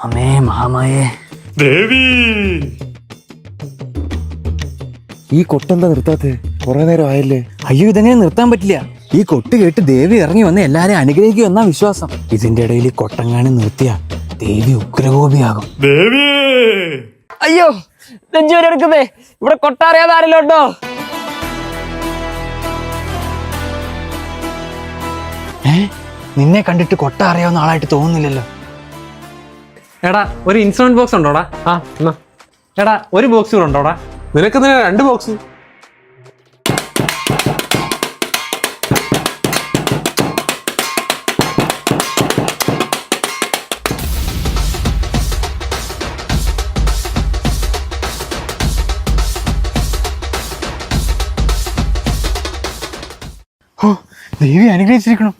അമ്മേ മഹാമായേ ദേവി, ഈ കൊട്ടെന്താ നിർത്താത്തെ? കുറെ നേരം ആയല്ലേ? അയ്യോ, ഇതെങ്ങനെ നിർത്താൻ പറ്റില്ല. ഈ കൊട്ട് കേട്ട് ദേവി ഇറങ്ങി വന്ന് എല്ലാരെയും അനുഗ്രഹിക്കുമെന്നാ വിശ്വാസം. ഇതിന്റെ ഇടയിൽ ഈ കൊട്ടങ്ങാനും നിർത്തിയ ദേവി ഉഗ്രകോപിയാകും. ദേവി, അയ്യോ നെഞ്ചുവരെ എടുക്കുന്നേ. ഇവിടെ കൊട്ടാറിയാതെ ആരെല്ലോ ഉണ്ടോ? നിന്നെ കണ്ടിട്ട് കൊട്ട അറിയാവുന്ന ആളായിട്ട് തോന്നുന്നില്ലല്ലോ. എടാ ഒരു ഇൻസ്ട്രുമെന്റ് ബോക്സ് ഉണ്ടോടാ? ആ എന്നാ എടാ ഒരു ബോക്സ് കൂടെ ഉണ്ടോടാ? നിനക്ക് എന്തിനാ 2 ബോക്സ്? ദേവി അനുഗ്രഹിച്ചിരിക്കണം.